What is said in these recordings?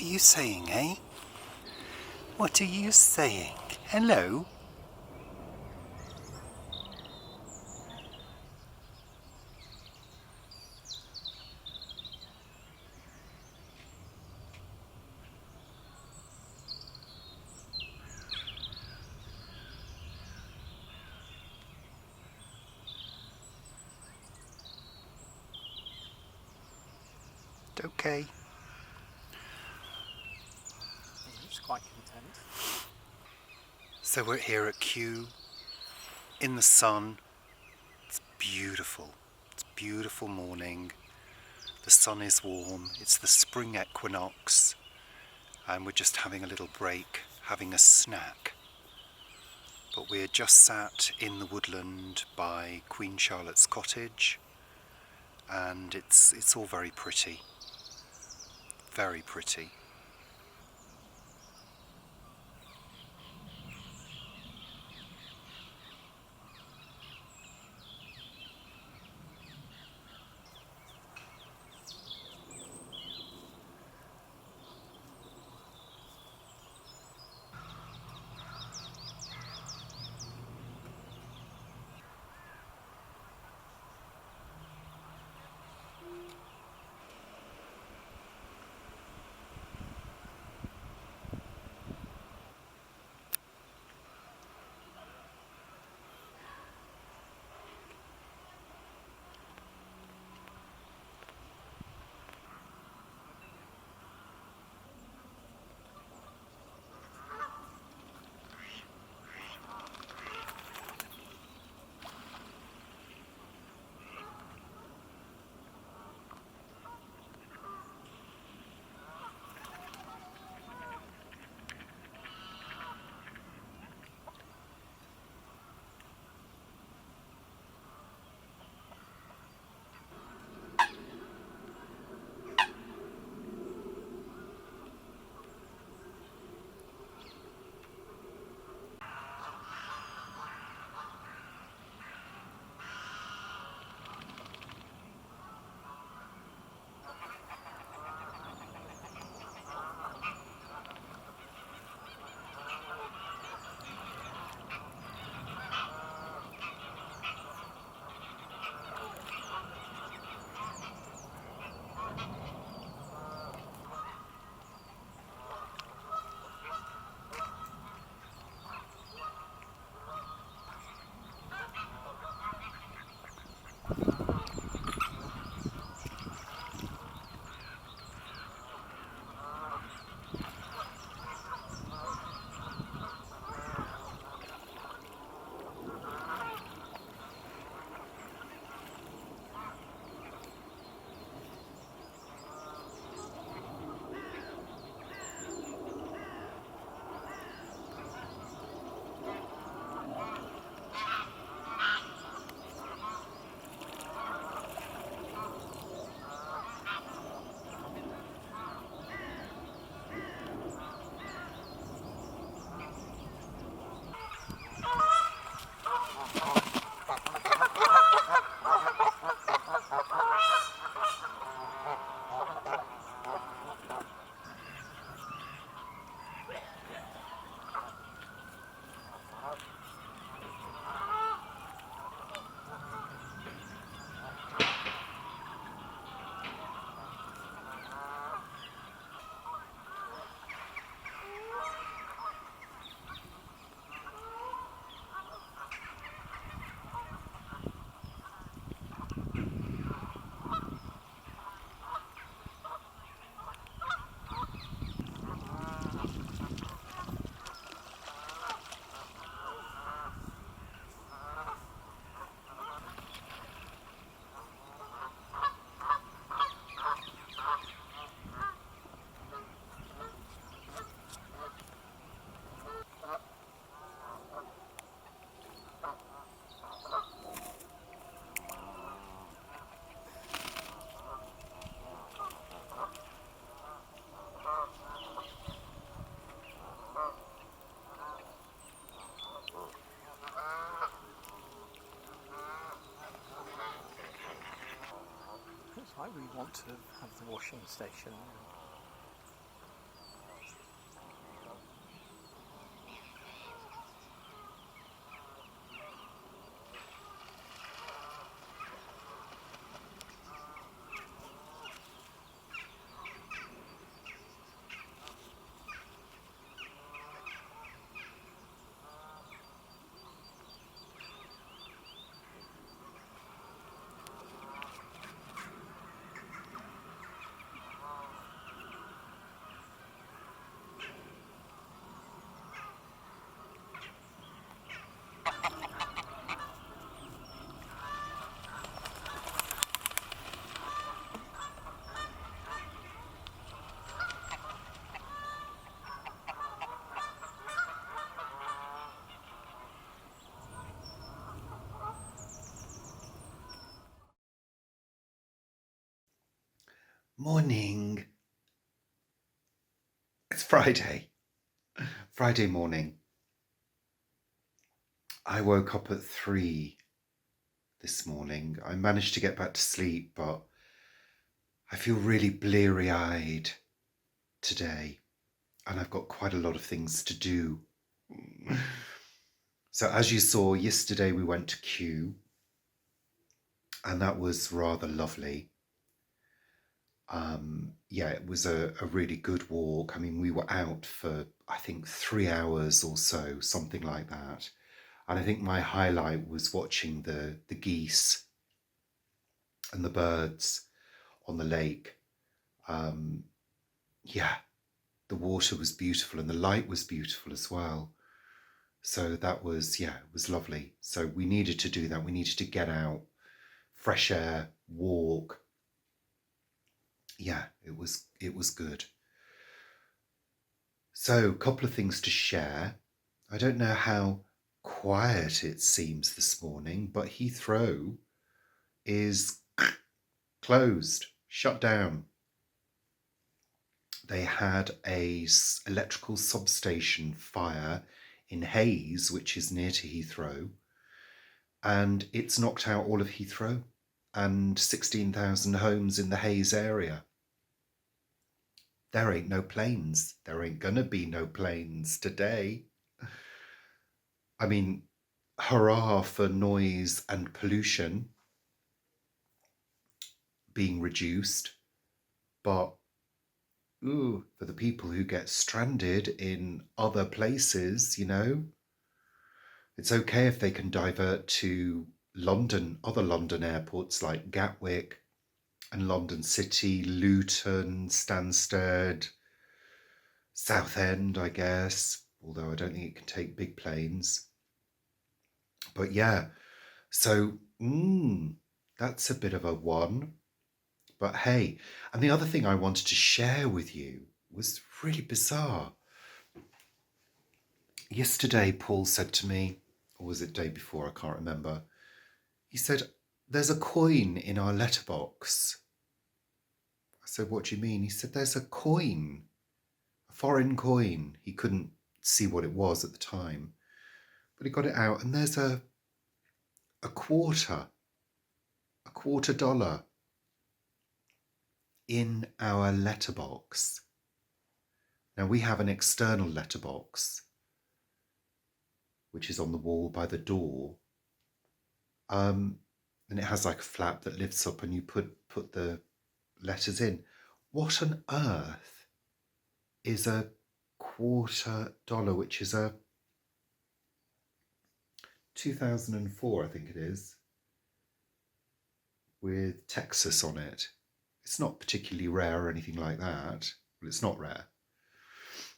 you saying, eh? What are you saying? Hello? Okay. He's quite content. So we're here at Kew, in the sun. It's beautiful. It's a beautiful morning. The sun is warm. It's the Spring Equinox. And we're just having a little break, having a snack. But we're just sat in the woodland by Queen Charlotte's cottage. And it's all very pretty. Very pretty. Looks like we want to have the washing station. Morning. It's Friday. Friday morning. I woke up at 3 this morning. I managed to get back to sleep, but I feel really bleary-eyed today, and I've got quite a lot of things to do. So as you saw, yesterday we went to Kew, and that was rather lovely. Yeah, it was a really good walk. I mean, we were out for, I think, 3 hours or so, something like that. And I think my highlight was watching the geese and the birds on the lake. Yeah, the water was beautiful and the light was beautiful as well. So that was, yeah, it was lovely. So we needed to do that. We needed to get out, fresh air, walk. Yeah, it was good. So, a couple of things to share. I don't know how quiet it seems this morning, but Heathrow is closed, shut down. They had a electrical substation fire in Hayes, which is near to Heathrow, and it's knocked out all of Heathrow and 16,000 homes in the Hayes area. There ain't no planes. There ain't gonna be no planes today. I mean, hurrah for noise and pollution being reduced, but ooh, for the people who get stranded in other places, it's okay if they can divert to London, other London airports like Gatwick and London City, Luton, Stansted, Southend, I guess, although I don't think it can take big planes. But yeah, so that's a bit of a one. But hey, and the other thing I wanted to share with you was really bizarre. Yesterday, Paul said to me, or was it the day before? I can't remember. He said, "There's a coin in our letterbox." I said, "What do you mean?" He said, "There's a coin, a foreign coin." He couldn't see what it was at the time, but he got it out, and there's a quarter dollar in our letterbox. Now we have an external letterbox, which is on the wall by the door. And it has like a flap that lifts up and you put the letters in. What on earth is a quarter dollar, which is a 2004, I think it is, with Texas on it. It's not particularly rare or anything like that. Well, it's not rare.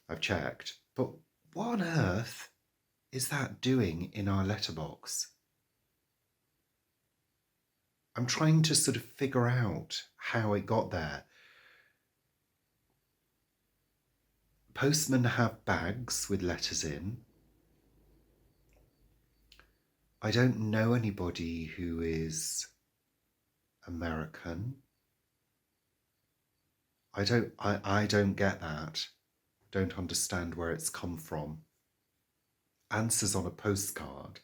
I've checked. But what on earth is that doing in our letterbox? I'm trying to sort of figure out how it got there. Postmen have bags with letters in. I don't know anybody who is American. I don't get that. Don't understand where it's come from. Answers on a postcard.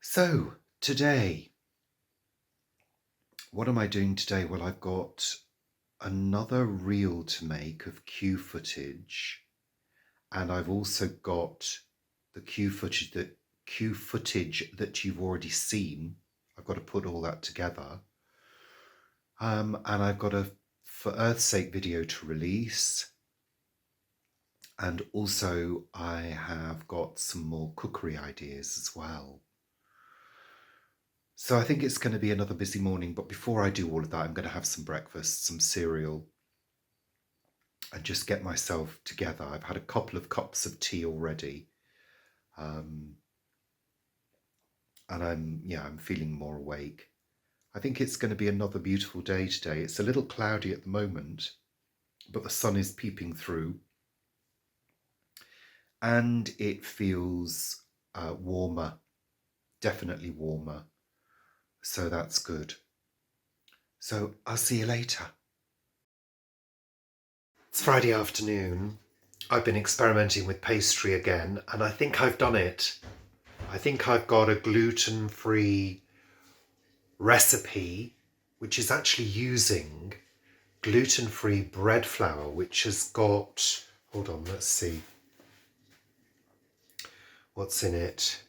So, today, what am I doing today? Well, I've got another reel to make of Kew footage, and I've also got the Kew footage that you've already seen. I've got to put all that together. And I've got a For Earth's Sake video to release. And also I have got some more cookery ideas as well. So I think it's going to be another busy morning, but before I do all of that, I'm going to have some breakfast, some cereal, and just get myself together. I've had a couple of cups of tea already. And I'm feeling more awake. I think it's going to be another beautiful day today. It's a little cloudy at the moment, but the sun is peeping through. And it feels warmer, definitely warmer. So that's good. So I'll see you later. It's Friday afternoon. I've been experimenting with pastry again, and I think I've done it. I think I've got a gluten-free recipe, which is actually using gluten-free bread flour, which has got, hold on, let's see what's in it.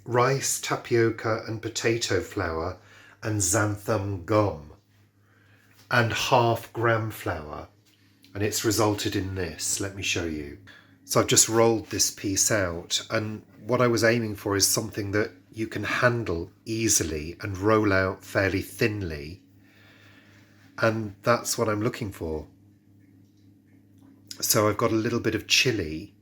Rice, tapioca and potato flour and xanthan gum and half gram flour, and it's resulted in this. Let me show you. So I've just rolled this piece out, and what I was aiming for is something that you can handle easily and roll out fairly thinly, and that's what I'm looking for. So I've got a little bit of chili.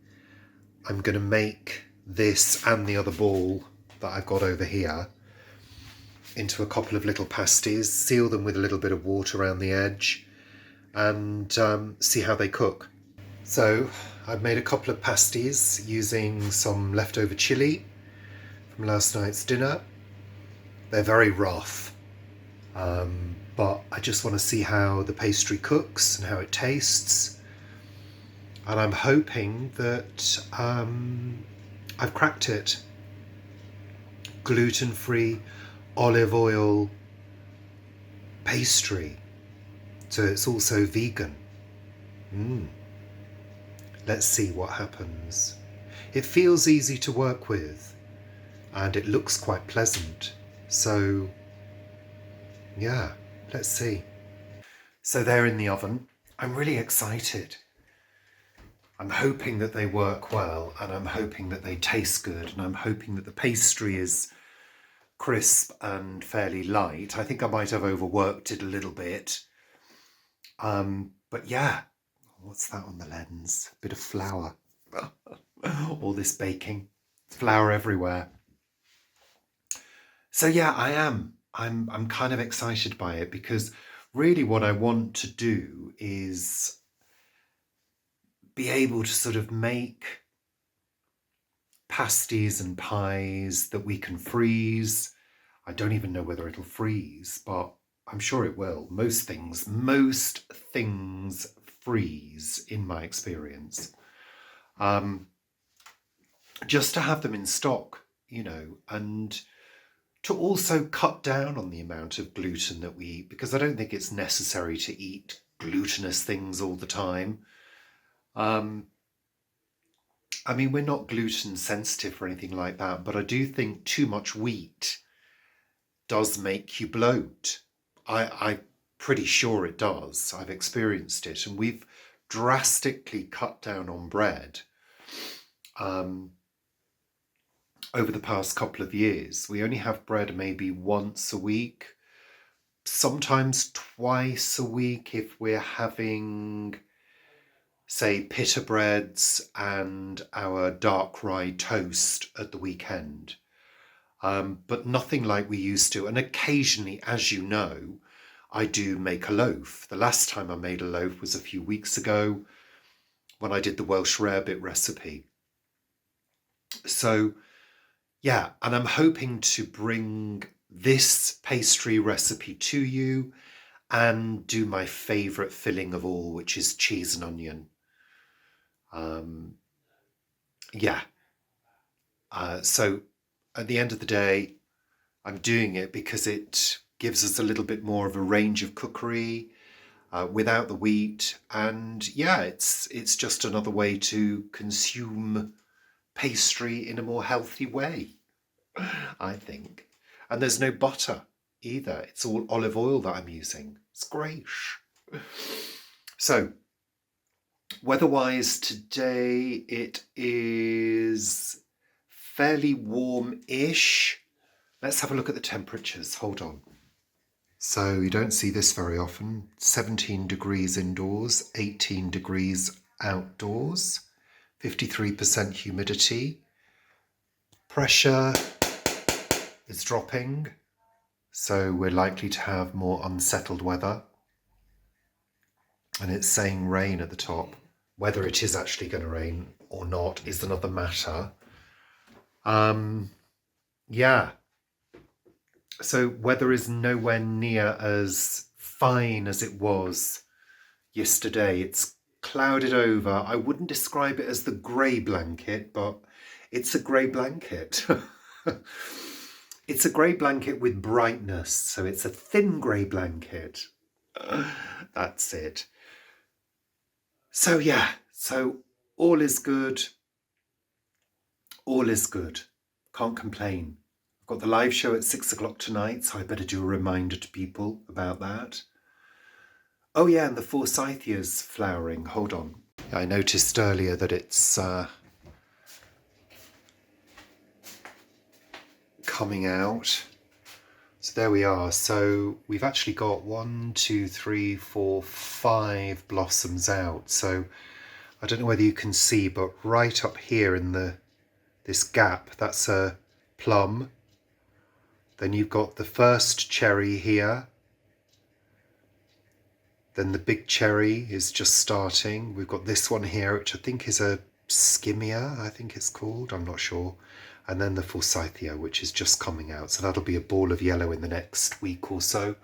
I'm going to make this and the other ball that I've got over here into a couple of little pasties, seal them with a little bit of water around the edge, and see how they cook. So I've made a couple of pasties using some leftover chili from last night's dinner. They're very rough, but I just want to see how the pastry cooks and how it tastes. And I'm hoping that I've cracked it. Gluten-free olive oil pastry. So it's also vegan. Let's see what happens. It feels easy to work with and it looks quite pleasant. So yeah, let's see. So they're in the oven. I'm really excited. I'm hoping that they work well, and I'm hoping that they taste good, and I'm hoping that the pastry is crisp and fairly light. I think I might have overworked it a little bit. But yeah, what's that on the lens? A bit of flour. All this baking. Flour everywhere. So yeah, I'm kind of excited by it, because really what I want to do is be able to sort of make pasties and pies that we can freeze. I don't even know whether it'll freeze, but I'm sure it will. Most things freeze in my experience. Just to have them in stock, and to also cut down on the amount of gluten that we eat, because I don't think it's necessary to eat glutinous things all the time. I mean, we're not gluten sensitive or anything like that, but I do think too much wheat does make you bloat. I'm pretty sure it does. I've experienced it, and we've drastically cut down on bread over the past couple of years. We only have bread maybe once a week, sometimes twice a week if we're having, say, pita breads and our dark rye toast at the weekend. But nothing like we used to. And occasionally, as you know, I do make a loaf. The last time I made a loaf was a few weeks ago when I did the Welsh rarebit recipe. So yeah, and I'm hoping to bring this pastry recipe to you and do my favourite filling of all, which is cheese and onion. So at the end of the day, I'm doing it because it gives us a little bit more of a range of cookery without the wheat. And yeah, it's just another way to consume pastry in a more healthy way, I think. And there's no butter either. It's all olive oil that I'm using. It's great. So, weather-wise today, it is fairly warm-ish. Let's have a look at the temperatures. Hold on. So you don't see this very often. 17 degrees indoors, 18 degrees outdoors, 53% humidity. Pressure is dropping, so we're likely to have more unsettled weather. And it's saying rain at the top. Whether it is actually going to rain or not is another matter. Yeah. So weather is nowhere near as fine as it was yesterday. It's clouded over. I wouldn't describe it as the grey blanket, but it's a grey blanket. It's a grey blanket with brightness, so it's a thin grey blanket. That's it. So yeah, so all is good. All is good. Can't complain. I've got the live show at 6 o'clock tonight, so I better do a reminder to people about that. Oh yeah, and the forsythia's flowering. Hold on. I noticed earlier that it's coming out. So there we are. So we've actually got 1, 2, 3, 4, 5 blossoms out. So I don't know whether you can see, but right up here in this gap, that's a plum. Then you've got the first cherry here. Then the big cherry is just starting. We've got this one here, which I think is a skimmia, I think it's called. I'm not sure. And then the forsythia, which is just coming out. So that'll be a ball of yellow in the next week or so.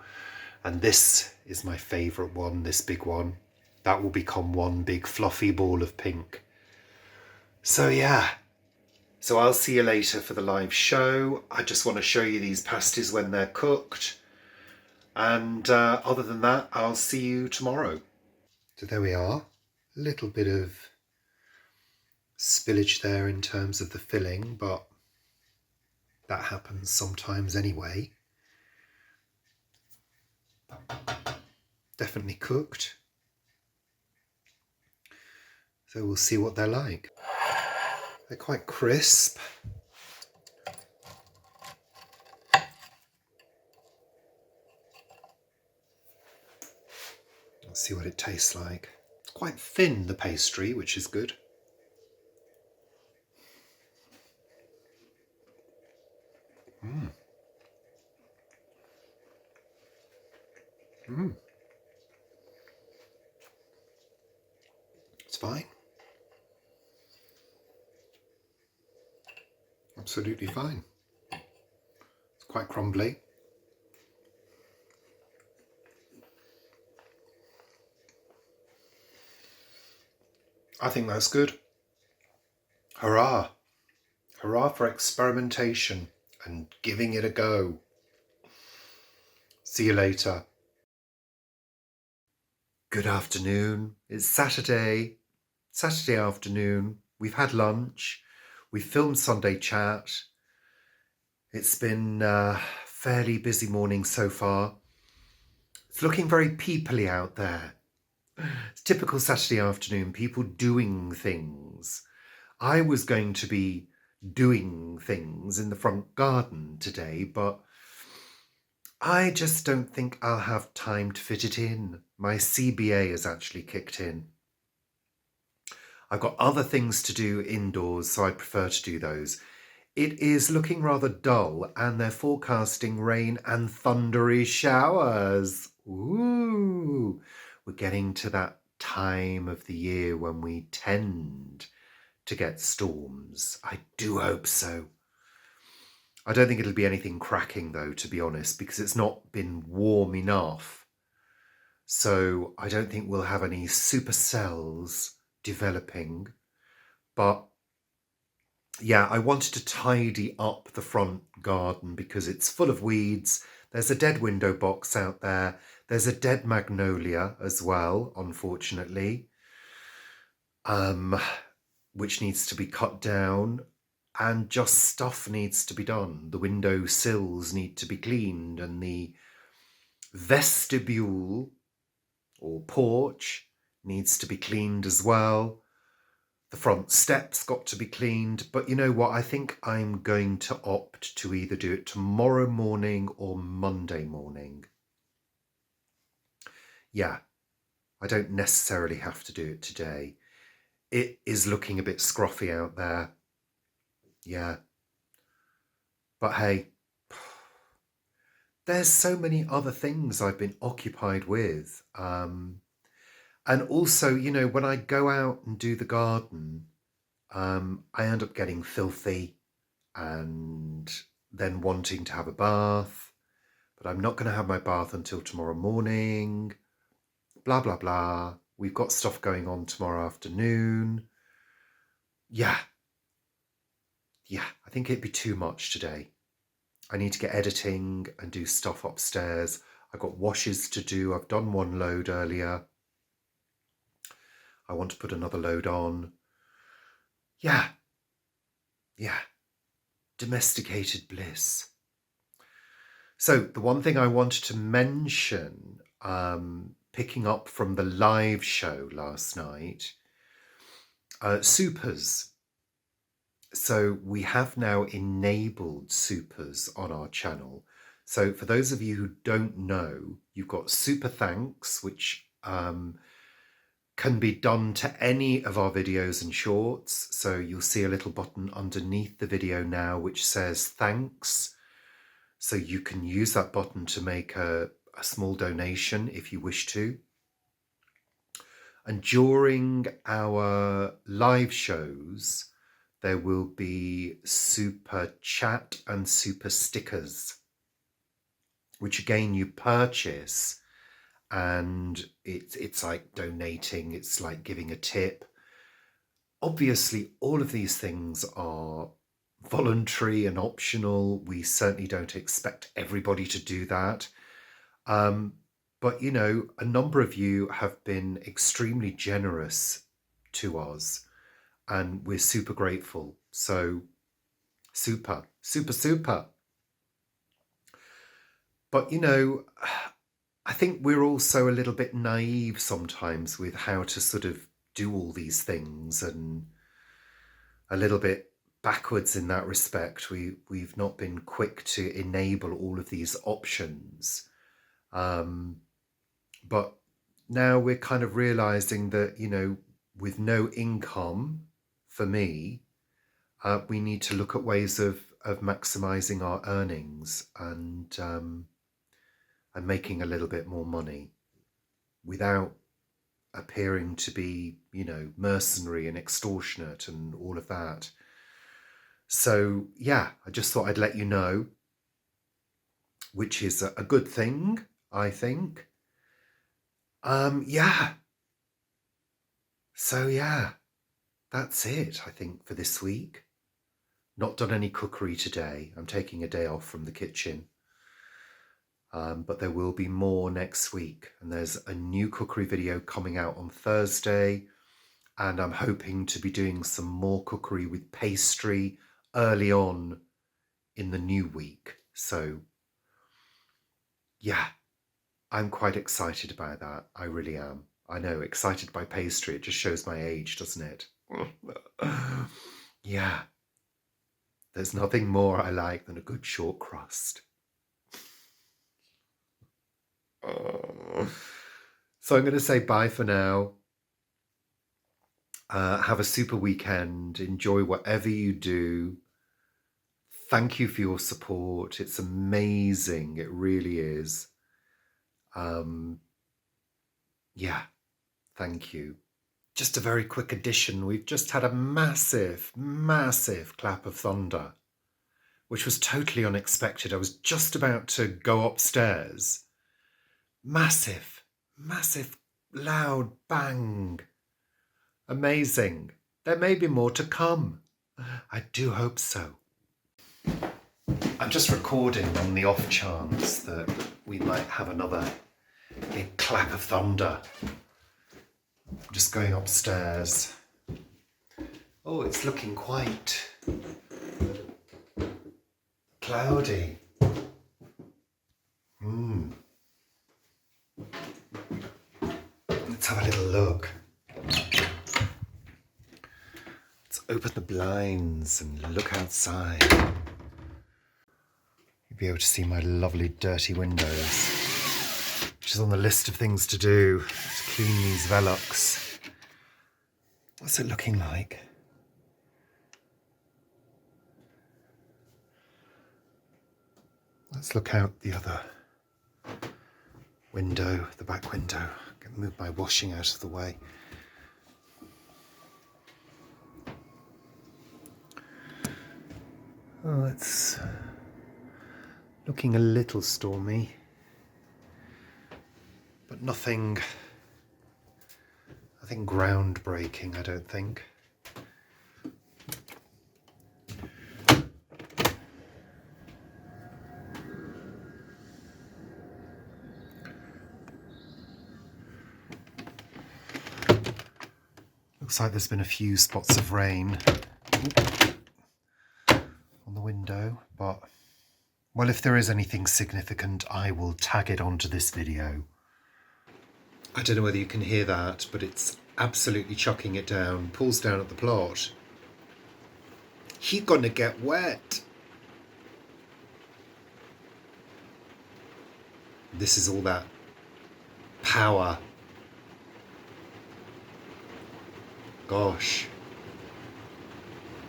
And this is my favourite one, this big one. That will become one big fluffy ball of pink. So yeah. So I'll see you later for the live show. I just want to show you these pasties when they're cooked. And other than that, I'll see you tomorrow. So there we are. A little bit of spillage there in terms of the filling, but that happens sometimes anyway. Definitely cooked. So we'll see what they're like. They're quite crisp. Let's see what it tastes like. It's quite thin, the pastry, which is good. It's fine. Absolutely fine. It's quite crumbly. I think that's good. Hurrah! Hurrah for experimentation and giving it a go. See you later. Good afternoon. It's Saturday afternoon. We've had lunch. We've filmed Sunday Chat. It's been a fairly busy morning so far. It's looking very peoply out there. It's typical Saturday afternoon, people doing things. I was going to be doing things in the front garden today, but I just don't think I'll have time to fit it in. My CBA has actually kicked in. I've got other things to do indoors, so I prefer to do those. It is looking rather dull, and they're forecasting rain and thundery showers. Ooh, we're getting to that time of the year when we tend to get storms. I do hope so. I don't think it'll be anything cracking though, to be honest, because it's not been warm enough. So I don't think we'll have any supercells developing. But yeah, I wanted to tidy up the front garden because it's full of weeds. There's a dead window box out there. There's a dead magnolia as well, unfortunately, which needs to be cut down. And just stuff needs to be done. The window sills need to be cleaned, and the vestibule or porch needs to be cleaned as well. The front steps got to be cleaned. But you know what? I think I'm going to opt to either do it tomorrow morning or Monday morning. Yeah, I don't necessarily have to do it today. It is looking a bit scruffy out there. Yeah. But hey, there's so many other things I've been occupied with. And also, you know, when I go out and do the garden, I end up getting filthy and then wanting to have a bath. but I'm not going to have my bath until tomorrow morning. Blah, blah, blah. We've got stuff going on tomorrow afternoon. Yeah, I think it'd be too much today. I need to get editing and do stuff upstairs. I've got washes to do. I've done one load earlier. I want to put another load on. Yeah. Domesticated bliss. So the one thing I wanted to mention, picking up from the live show last night, supers. So we have now enabled supers on our channel. So for those of you who don't know, you've got super thanks, which can be done to any of our videos and shorts. So you'll see a little button underneath the video now which says thanks. So you can use that button to make a small donation if you wish to. And during our live shows, there will be super chat and super stickers, which again you purchase, and it's like donating, it's like giving a tip. Obviously, all of these things are voluntary and optional. We certainly don't expect everybody to do that. But, you know, a number of you have been extremely generous to us, and we're super grateful. So super. But, you know, I think we're also a little bit naive sometimes with how to sort of do all these things, and a little bit backwards in that respect. We've not been quick to enable all of these options. But now we're kind of realizing that, you know, with no income for me, we need to look at ways of maximizing our earnings and making a little bit more money without appearing to be, you know, mercenary and extortionate and all of that. So yeah, I just thought I'd let you know, which is a good thing, I think. Yeah. So yeah, that's it, I think, for this week. Not done any cookery today. I'm taking a day off from the kitchen. But there will be more next week. And there's a new cookery video coming out on Thursday. And I'm hoping to be doing some more cookery with pastry early on in the new week. So yeah, I'm quite excited about that. I really am. I know, excited by pastry. It just shows my age, doesn't it? Yeah. There's nothing more I like than a good short crust. So I'm going to say bye for now. Have a super weekend. Enjoy whatever you do. Thank you for your support. It's amazing. It really is. Yeah, thank you. Just a very quick addition. We've just had a massive clap of thunder, which was totally unexpected. I was just about to go upstairs. Massive, loud bang. Amazing. There may be more to come. I do hope so. I'm just recording on the off chance that we might have another big clap of thunder. I'm just going upstairs. Oh, it's looking quite cloudy. Let's have a little look. Let's open the blinds and look outside. You'll be able to see my lovely dirty windows, which is on the list of things to do, to clean these Velux. What's it looking like? Let's look out the other window, the back window. Move my washing out of the way. Oh, let's Looking a little stormy, but nothing groundbreaking, I don't think. Looks like there's been a few spots of rain on the window, but, well, if there is anything significant, I will tag it onto this video. I don't know whether you can hear that, but it's absolutely chucking it down, pulls down at the plot. He's gonna get wet. This is all that power. Gosh.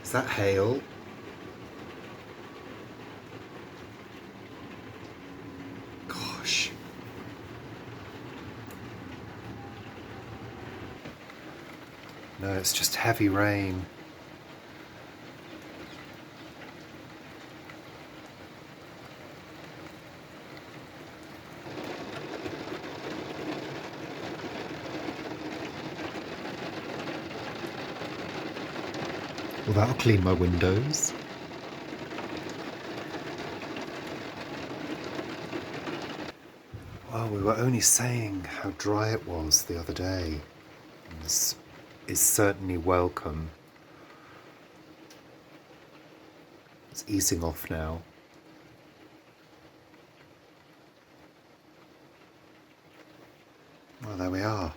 Is that hail? Gosh. No, it's just heavy rain. Well, that'll clean my windows. Well, we were only saying how dry it was the other day. And this is certainly welcome. It's easing off now. Well, there we are.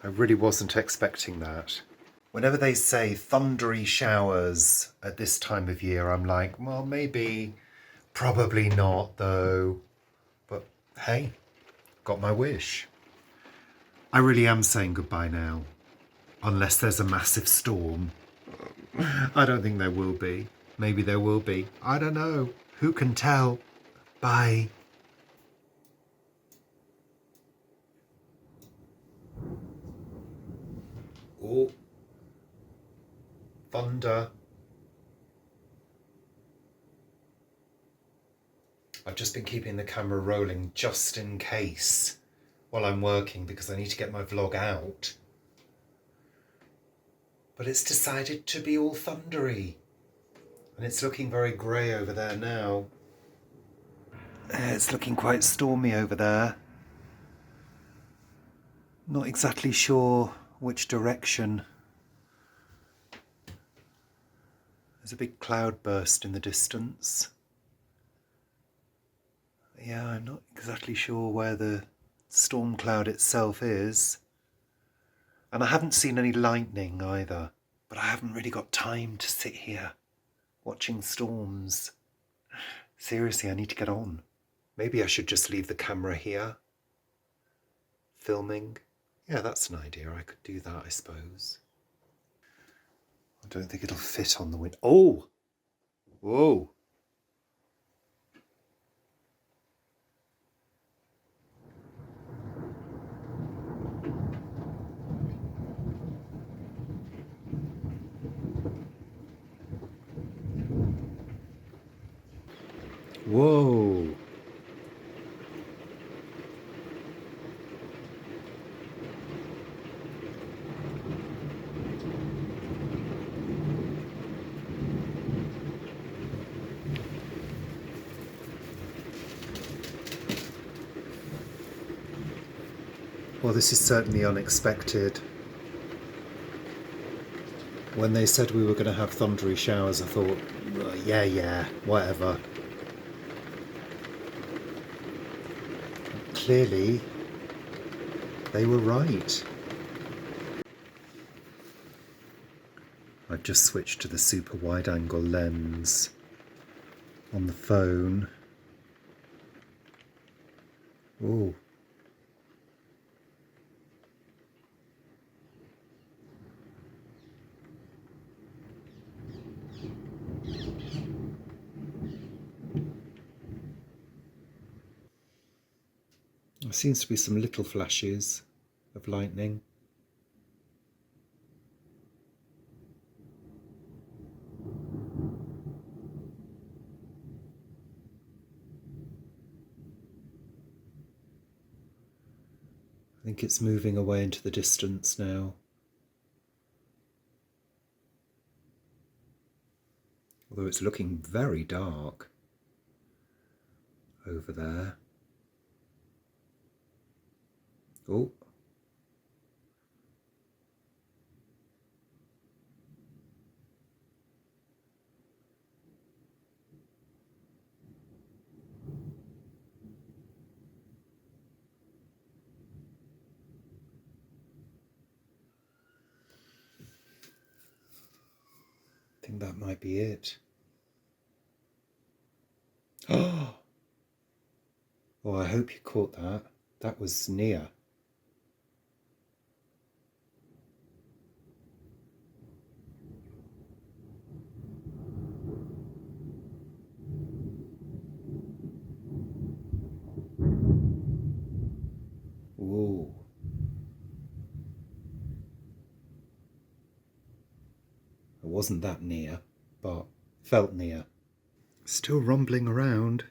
I really wasn't expecting that. Whenever they say thundery showers at this time of year, I'm like, well, maybe, probably not though. But hey, got my wish. I really am saying goodbye now. Unless there's a massive storm. I don't think there will be. Maybe there will be. I don't know. Who can tell? Bye. Oh. Thunder. I've just been keeping the camera rolling just in case while I'm working because I need to get my vlog out. But it's decided to be all thundery. And it's looking very grey over there now. It's looking quite stormy over there. Not exactly sure which direction. There's a big cloud burst in the distance. Yeah, I'm not exactly sure where the storm cloud itself is. And I haven't seen any lightning either. But I haven't really got time to sit here watching storms. Seriously, I need to get on. Maybe I should just leave the camera here. Filming. Yeah, that's an idea. I could do that, I suppose. I don't think it'll fit on the window. Oh! Whoa! Whoa! Well, this is certainly unexpected. When they said we were going to have thundery showers, I thought, yeah, whatever. Clearly, they were right. I've just switched to the super wide angle lens on the phone. Oh. There seems to be some little flashes of lightning. think it's moving away into the distance now. Although it's looking very dark over there. Oh. I think that might be it. Oh, I hope you caught that. That was near. Whoa. It wasn't that near, but felt near. Still rumbling around.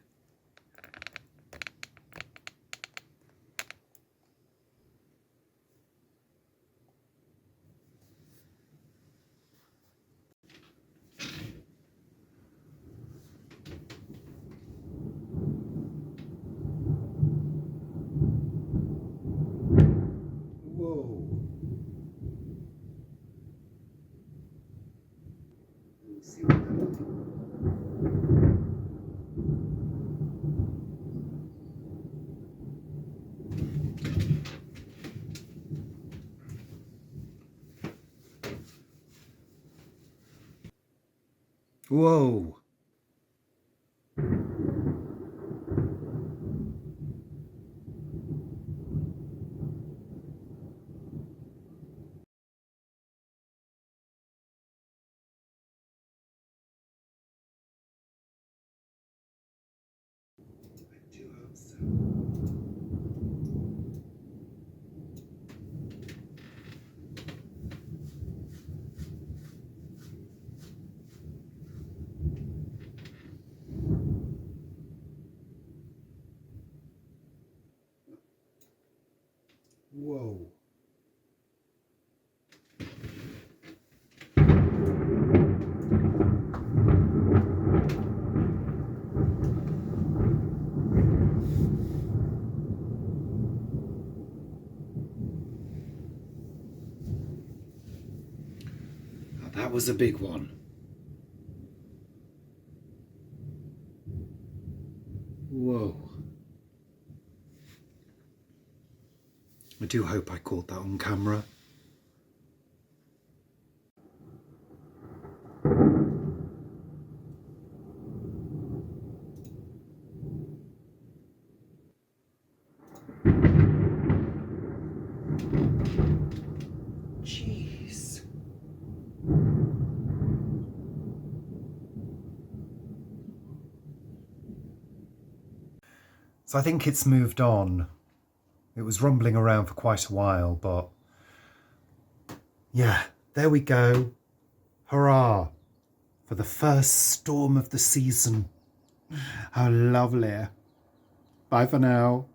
Whoa. Let's see what that. Whoa. I do hope so. Whoa. Now that was a big one. Whoa. I do hope I caught that on camera. Jeez. So I think it's moved on. It was rumbling around for quite a while, but yeah, there we go. Hurrah for the first storm of the season. How lovely. Bye for now.